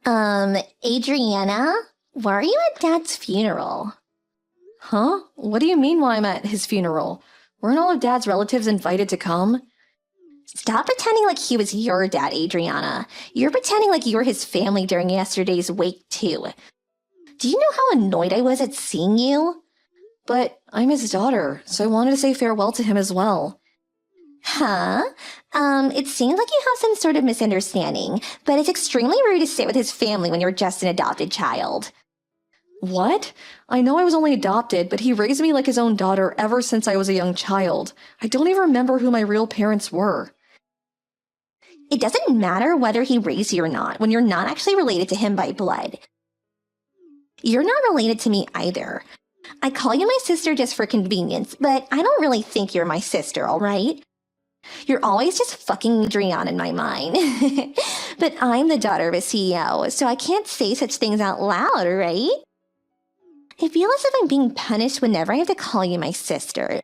Adriana, why are you at Dad's funeral? Huh? What do you mean why I'm at his funeral? Weren't all of Dad's relatives invited to come? Stop pretending like he was your dad, Adriana. You're pretending like you were his family during yesterday's wake, too. Do you know how annoyed I was at seeing you? But I'm his daughter, so I wanted to say farewell to him as well. Huh? It seems like you have some sort of misunderstanding, but it's extremely rude to sit with his family when you're just an adopted child. What? I know I was only adopted, but he raised me like his own daughter ever since I was a young child. I don't even remember who my real parents were. It doesn't matter whether he raised you or not when you're not actually related to him by blood. You're not related to me either. I call you my sister just for convenience, but I don't really think you're my sister, all right? You're always just fucking Adriana in my mind. But I'm the daughter of a CEO, so I can't say such things out loud, right? I feel as if I'm being punished whenever I have to call you my sister,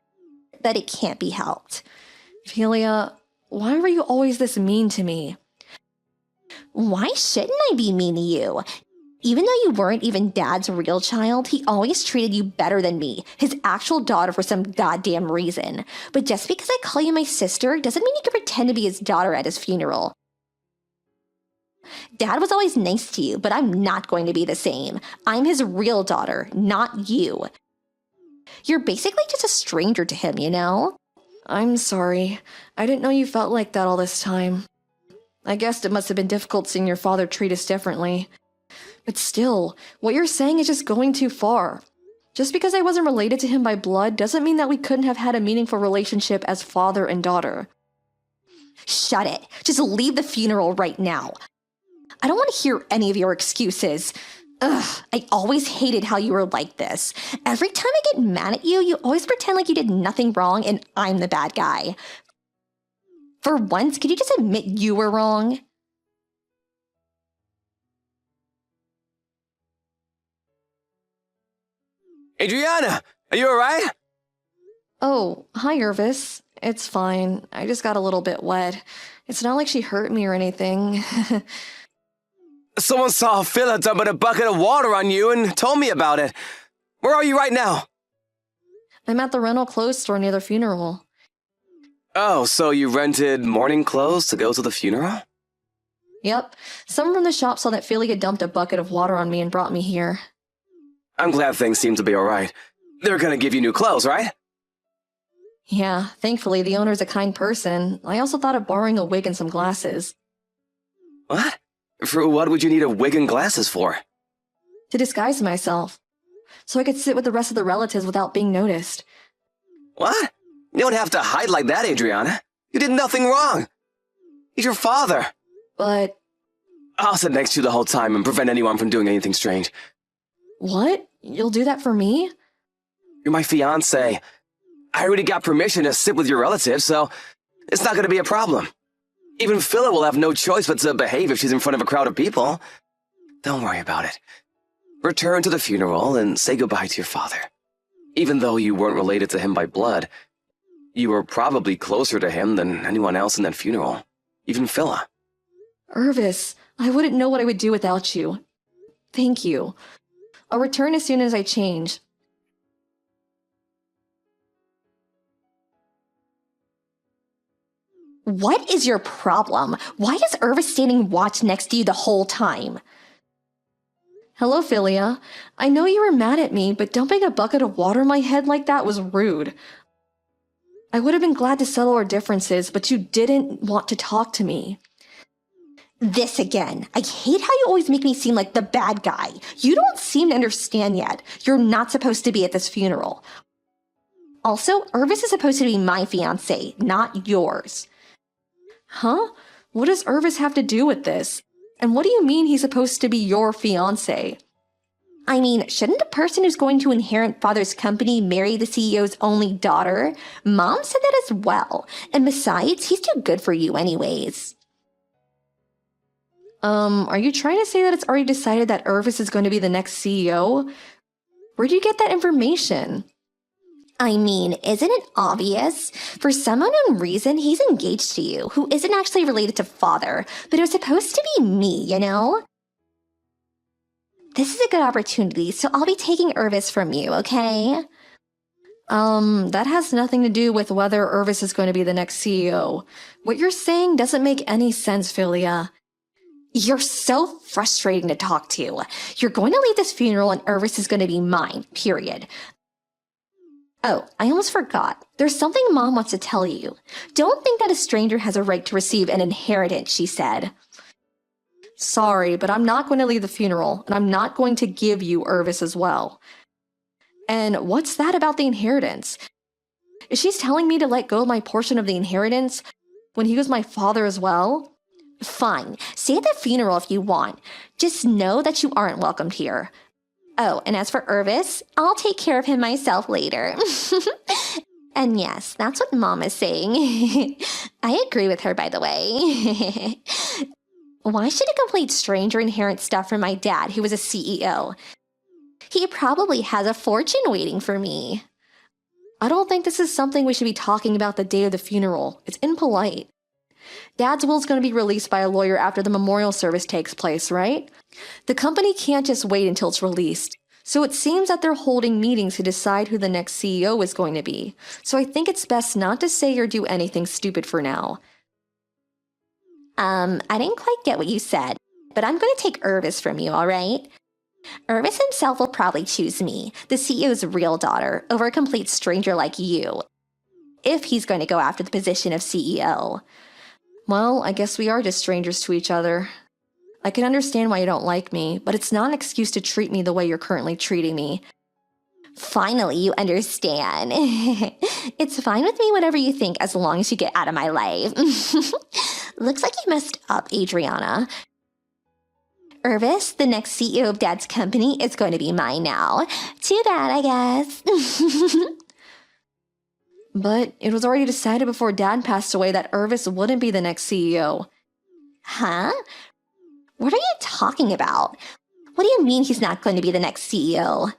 but it can't be helped. Philia, why were you always this mean to me? Why shouldn't I be mean to you? Even though you weren't even Dad's real child, he always treated you better than me, his actual daughter, for some goddamn reason. But just because I call you my sister doesn't mean you can pretend to be his daughter at his funeral. Dad was always nice to you, but I'm not going to be the same. I'm his real daughter, not you. You're basically just a stranger to him, you know? I'm sorry. I didn't know you felt like that all this time. I guessed it must have been difficult seeing your father treat us differently. But still, what you're saying is just going too far. Just because I wasn't related to him by blood doesn't mean that we couldn't have had a meaningful relationship as father and daughter. Shut it. Just leave the funeral right now. I don't want to hear any of your excuses. Ugh, I always hated how you were like this. Every time I get mad at you, you always pretend like you did nothing wrong and I'm the bad guy. For once, could you just admit you were wrong? Adriana, are you alright? Oh, hi, Irvis. It's fine. I just got a little bit wet. It's not like she hurt me or anything. Someone saw Phila dumping a bucket of water on you and told me about it. Where are you right now? I'm at the rental clothes store near the funeral. Oh, so you rented morning clothes to go to the funeral? Yep. Someone from the shop saw that Philia dumped a bucket of water on me and brought me here. I'm glad things seem to be alright. They're gonna give you new clothes, right? Yeah, thankfully the owner's a kind person. I also thought of borrowing a wig and some glasses. What? For what would you need a wig and glasses for? To disguise myself. So I could sit with the rest of the relatives without being noticed. What? You don't have to hide like that, Adriana. You did nothing wrong. He's your father. But... I'll sit next to you the whole time and prevent anyone from doing anything strange. What? You'll do that for me? You're my fiancé. I already got permission to sit with your relatives, so it's not gonna be a problem. Even Phila will have no choice but to behave if she's in front of a crowd of people. Don't worry about it. Return to the funeral and say goodbye to your father. Even though you weren't related to him by blood, you were probably closer to him than anyone else in that funeral. Even Phila. Irvis, I wouldn't know what I would do without you. Thank you. I'll return as soon as I change. What is your problem? Why is Irvis standing watch next to you the whole time? Hello, Philia. I know you were mad at me, but dumping a bucket of water on my head like that was rude. I would have been glad to settle our differences, but you didn't want to talk to me. This again. I hate how you always make me seem like the bad guy. You don't seem to understand yet. You're not supposed to be at this funeral. Also, Irvis is supposed to be my fiancé, not yours. Huh? What does Irvis have to do with this? And what do you mean he's supposed to be your fiancé? I mean, shouldn't the person who's going to inherit father's company marry the CEO's only daughter? Mom said that as well. And besides, he's too good for you anyways. Are you trying to say that it's already decided that Irvis is going to be the next CEO? Where'd you get that information? I mean, isn't it obvious? For some unknown reason, he's engaged to you, who isn't actually related to father, but it was supposed to be me, you know? This is a good opportunity, so I'll be taking Irvis from you, okay? That has nothing to do with whether Irvis is going to be the next CEO. What you're saying doesn't make any sense, Philia. You're so frustrating to talk to. You're going to leave this funeral and Irvis is going to be mine, period. Oh, I almost forgot. There's something Mom wants to tell you. Don't think that a stranger has a right to receive an inheritance, she said. Sorry, but I'm not going to leave the funeral, and I'm not going to give you Irvis as well. And what's that about the inheritance? Is she telling me to let go of my portion of the inheritance when he was my father as well? Fine. Stay at the funeral if you want. Just know that you aren't welcomed here. Oh, and as for Irvis, I'll take care of him myself later. And yes, that's what Mom is saying. I agree with her, by the way. Why should a complete stranger inherit stuff from my dad, who was a CEO? He probably has a fortune waiting for me. I don't think this is something we should be talking about the day of the funeral. It's impolite. Dad's will's going to be released by a lawyer after the memorial service takes place, right? The company can't just wait until it's released. So it seems that they're holding meetings to decide who the next CEO is going to be. So I think it's best not to say or do anything stupid for now. I didn't quite get what you said, but I'm going to take Irvis from you, all right? Irvis himself will probably choose me, the CEO's real daughter, over a complete stranger like you, if he's going to go after the position of CEO. Well, I guess we are just strangers to each other. I can understand why you don't like me, but it's not an excuse to treat me the way you're currently treating me. Finally, you understand. It's fine with me, whatever you think, as long as you get out of my life. Looks like you messed up, Adriana. Irvis, the next CEO of Dad's company, is going to be mine now. Too bad, I guess. But it was already decided before Dad passed away that Irvis wouldn't be the next CEO. Huh? What are you talking about? What do you mean he's not going to be the next CEO?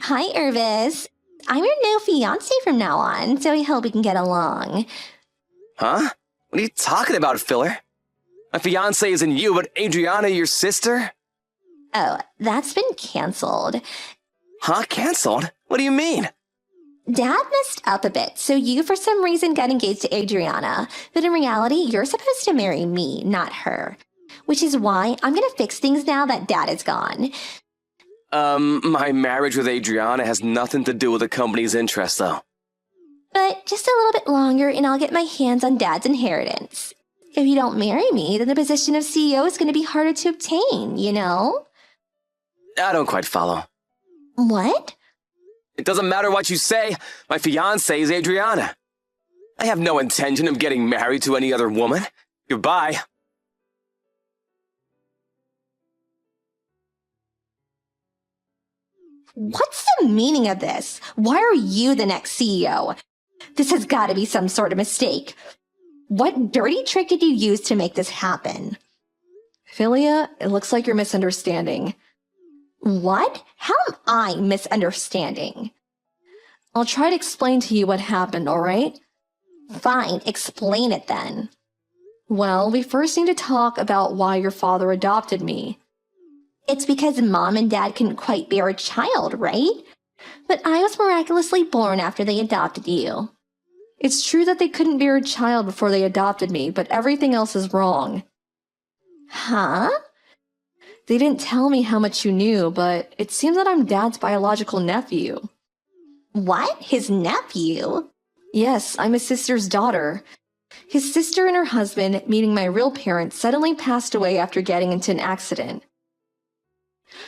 Hi, Irvis. I'm your new fiancé from now on, so I hope we can get along. Huh? What are you talking about, Filler? My fiancé isn't you, but Adriana, your sister? Oh, that's been canceled. Huh? Canceled? What do you mean? Dad messed up a bit, so you for some reason got engaged to Adriana, but in reality, you're supposed to marry me, not her. Which is why I'm gonna fix things now that Dad is gone. My marriage with Adriana has nothing to do with the company's interest, though. But just a little bit longer and I'll get my hands on Dad's inheritance. If you don't marry me, then the position of CEO is gonna be harder to obtain, you know? I don't quite follow. What? It doesn't matter what you say. My fiancée is Adriana. I have no intention of getting married to any other woman. Goodbye. What's the meaning of this? Why are you the next CEO? This has got to be some sort of mistake. What dirty trick did you use to make this happen? Philia, it looks like you're misunderstanding. What? How am I misunderstanding? I'll try to explain to you what happened, all right? Fine, explain it then. Well, we first need to talk about why your father adopted me. It's because Mom and Dad couldn't quite bear a child, right? But I was miraculously born after they adopted you. It's true that they couldn't bear a child before they adopted me, but everything else is wrong. Huh? They didn't tell me how much you knew, but it seems that I'm Dad's biological nephew. What? His nephew? Yes, I'm his sister's daughter. His sister and her husband, meeting my real parents, suddenly passed away after getting into an accident.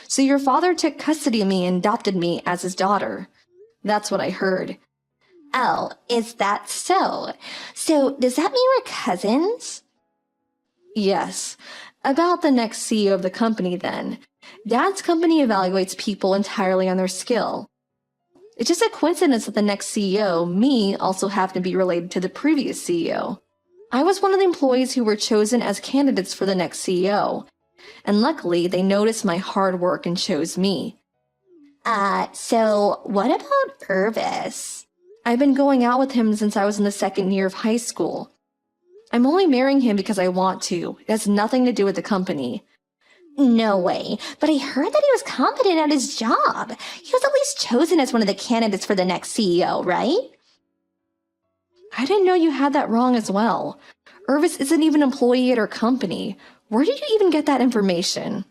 So your father took custody of me and adopted me as his daughter. That's what I heard. Oh, is that so? So does that mean we're cousins? Yes. About the next CEO of the company, then. Dad's company evaluates people entirely on their skill. It's just a coincidence that the next CEO, me, also happened to be related to the previous CEO. I was one of the employees who were chosen as candidates for the next CEO. And luckily, they noticed my hard work and chose me. So what about Irvis? I've been going out with him since I was in the second year of high school. I'm only marrying him because I want to. It has nothing to do with the company. No way, but I heard that he was competent at his job. He was at least chosen as one of the candidates for the next CEO, right? I didn't know you had that wrong as well. Irvis isn't even an employee at our company. Where did you even get that information?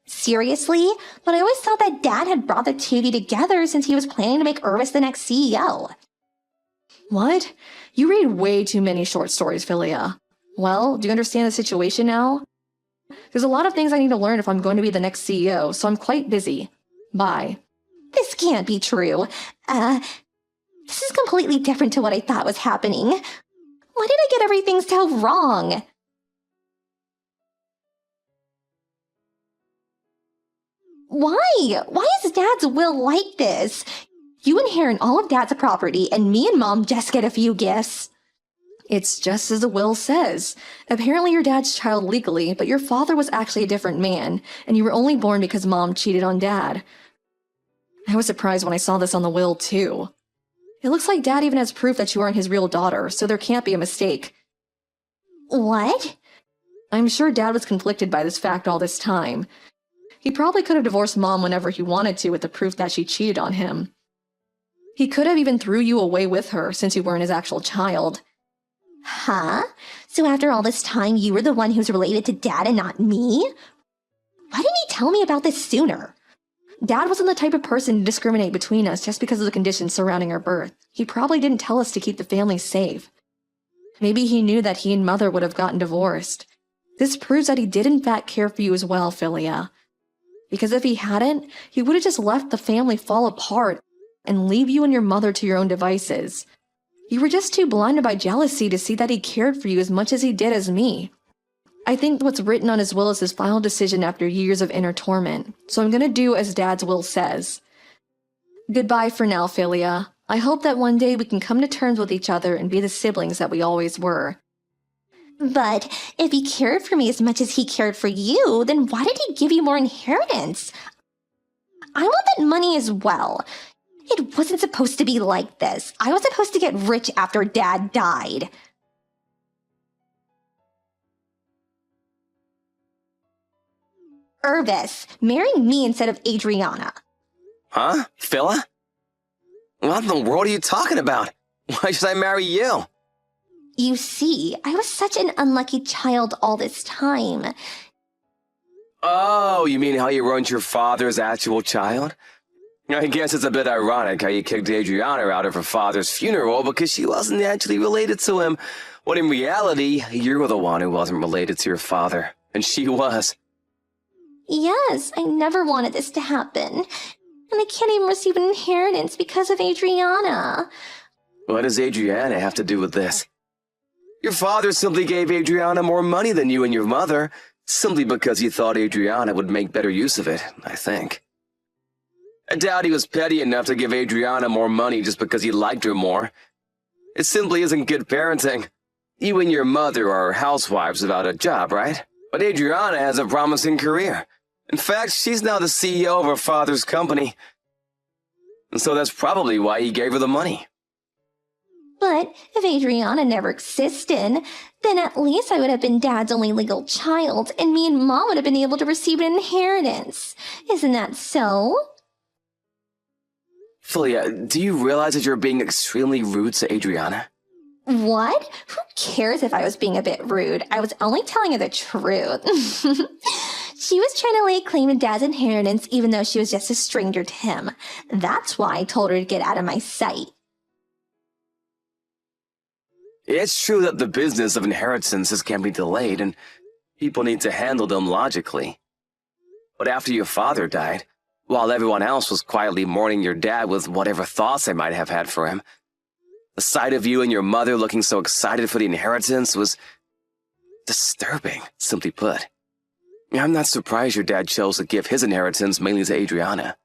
Seriously? But I always thought that Dad had brought the two of you together since he was planning to make Irvis the next CEO. What? You read way too many short stories, Philia. Well, do you understand the situation now? There's a lot of things I need to learn if I'm going to be the next CEO, so I'm quite busy. Bye. This can't be true. This is completely different to what I thought was happening. Why did I get everything so wrong? Why? Why is Dad's will like this? You inherit all of Dad's property, and me and Mom just get a few gifts. It's just as the will says. Apparently you're Dad's child legally, but your father was actually a different man, and you were only born because Mom cheated on Dad. I was surprised when I saw this on the will, too. It looks like Dad even has proof that you aren't his real daughter, so there can't be a mistake. What? I'm sure Dad was conflicted by this fact all this time. He probably could have divorced Mom whenever he wanted to with the proof that she cheated on him. He could have even threw you away with her since you weren't his actual child. Huh? So after all this time, you were the one who's related to Dad and not me? Why didn't he tell me about this sooner? Dad wasn't the type of person to discriminate between us just because of the conditions surrounding our birth. He probably didn't tell us to keep the family safe. Maybe he knew that he and Mother would have gotten divorced. This proves that he did in fact care for you as well, Philia. Because if he hadn't, he would have just left the family fall apart and leave you and your mother to your own devices. You were just too blinded by jealousy to see that he cared for you as much as he did as me. I think what's written on his will is his final decision after years of inner torment, so I'm gonna do as Dad's will says. Goodbye for now, Philia. I hope that one day we can come to terms with each other and be the siblings that we always were. But if he cared for me as much as he cared for you, then why did he give you more inheritance? I want that money as well. It wasn't supposed to be like this. I was supposed to get rich after Dad died. Irvis, marry me instead of Adriana. Huh? Phila? What in the world are you talking about? Why should I marry you? You see, I was such an unlucky child all this time. Oh, you mean how you ruined your father's actual child? I guess it's a bit ironic how you kicked Adriana out of her father's funeral because she wasn't actually related to him, when in reality, you were the one who wasn't related to your father, and she was. Yes, I never wanted this to happen. And I can't even receive an inheritance because of Adriana. What does Adriana have to do with this? Your father simply gave Adriana more money than you and your mother, simply because he thought Adriana would make better use of it, I think. I doubt he was petty enough to give Adriana more money just because he liked her more. It simply isn't good parenting. You and your mother are housewives without a job, right? But Adriana has a promising career. In fact, she's now the CEO of her father's company. And so that's probably why he gave her the money. But if Adriana never existed, then at least I would have been Dad's only legal child, and me and Mom would have been able to receive an inheritance. Isn't that so? Philia, do you realize that you're being extremely rude to Adriana? What? Who cares if I was being a bit rude? I was only telling her the truth. She was trying to lay claim to Dad's inheritance even though she was just a stranger to him. That's why I told her to get out of my sight. It's true that the business of inheritances can be delayed and people need to handle them logically. But after your father died, while everyone else was quietly mourning your dad with whatever thoughts they might have had for him, the sight of you and your mother looking so excited for the inheritance was disturbing, simply put. I'm not surprised your dad chose to give his inheritance mainly to Adriana.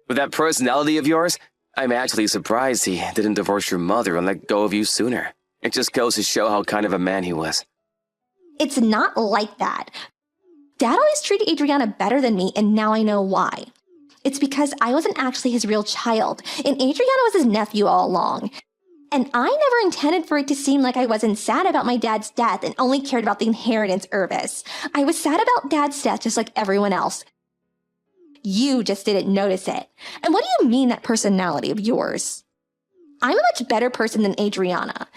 With that personality of yours, I'm actually surprised he didn't divorce your mother and let go of you sooner. It just goes to show how kind of a man he was. It's not like that. Dad always treated Adriana better than me, and now I know why. It's because I wasn't actually his real child, and Adriana was his nephew all along. And I never intended for it to seem like I wasn't sad about my dad's death and only cared about the inheritance, Irvis. I was sad about dad's death just like everyone else. You just didn't notice it. And what do you mean, that personality of yours? I'm a much better person than Adriana.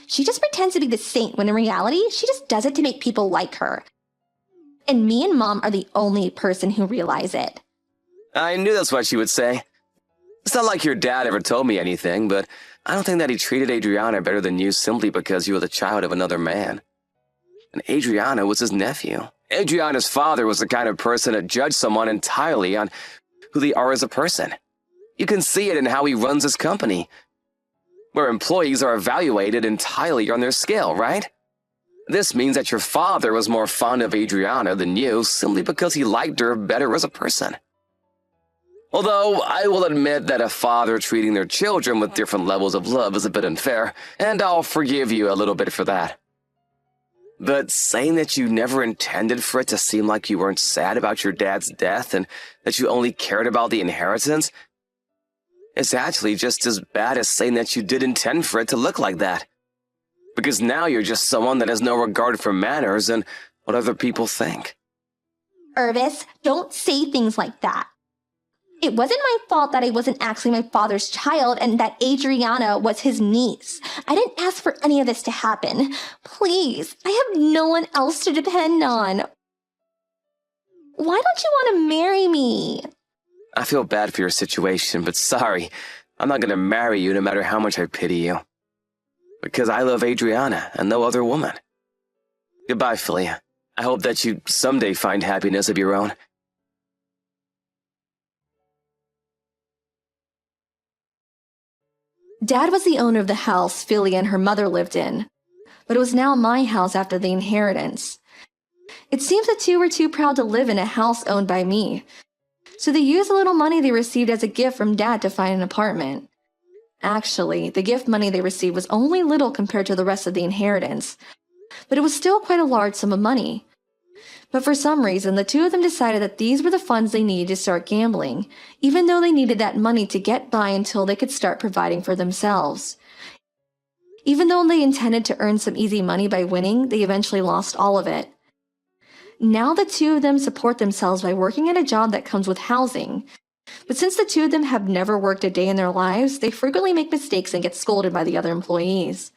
She just pretends to be the saint when in reality, she just does it to make people like her. And me and Mom are the only person who realize it. I knew that's what she would say. It's not like your dad ever told me anything, but I don't think that he treated Adriana better than you simply because you were the child of another man. And Adriana was his nephew. Adriana's father was the kind of person to judge someone entirely on who they are as a person. You can see it in how he runs his company, where employees are evaluated entirely on their skill, right? This means that your father was more fond of Adriana than you simply because he liked her better as a person. Although, I will admit that a father treating their children with different levels of love is a bit unfair, and I'll forgive you a little bit for that. But saying that you never intended for it to seem like you weren't sad about your dad's death and that you only cared about the inheritance is actually just as bad as saying that you did intend for it to look like that. Because now you're just someone that has no regard for manners and what other people think. Irvis, don't say things like that. It wasn't my fault that I wasn't actually my father's child and that Adriana was his niece. I didn't ask for any of this to happen. Please, I have no one else to depend on. Why don't you want to marry me? I feel bad for your situation, but sorry, I'm not going to marry you no matter how much I pity you. Because I love Adriana and no other woman. Goodbye, Philia. I hope that you someday find happiness of your own. Dad was the owner of the house Philia and her mother lived in, but it was now my house after the inheritance. It seems the two were too proud to live in a house owned by me, so they used the little money they received as a gift from Dad to find an apartment. Actually, the gift money they received was only little compared to the rest of the inheritance, but it was still quite a large sum of money. But for some reason, the two of them decided that these were the funds they needed to start gambling, even though they needed that money to get by until they could start providing for themselves. Even though they intended to earn some easy money by winning, they eventually lost all of it. Now the two of them support themselves by working at a job that comes with housing. But since the two of them have never worked a day in their lives, they frequently make mistakes and get scolded by the other employees.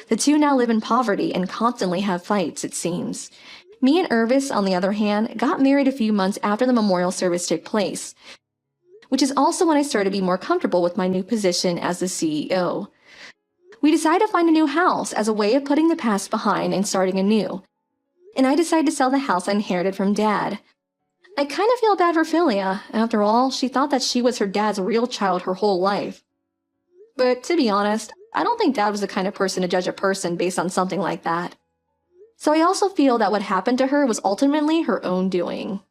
The two now live in poverty and constantly have fights, it seems. Me and Irvis, on the other hand, got married a few months after the memorial service took place, which is also when I started to be more comfortable with my new position as the CEO. We decided to find a new house as a way of putting the past behind and starting anew, and I decided to sell the house I inherited from Dad. I kind of feel bad for Philia. After all, she thought that she was her dad's real child her whole life. But to be honest, I don't think Dad was the kind of person to judge a person based on something like that. So I also feel that what happened to her was ultimately her own doing.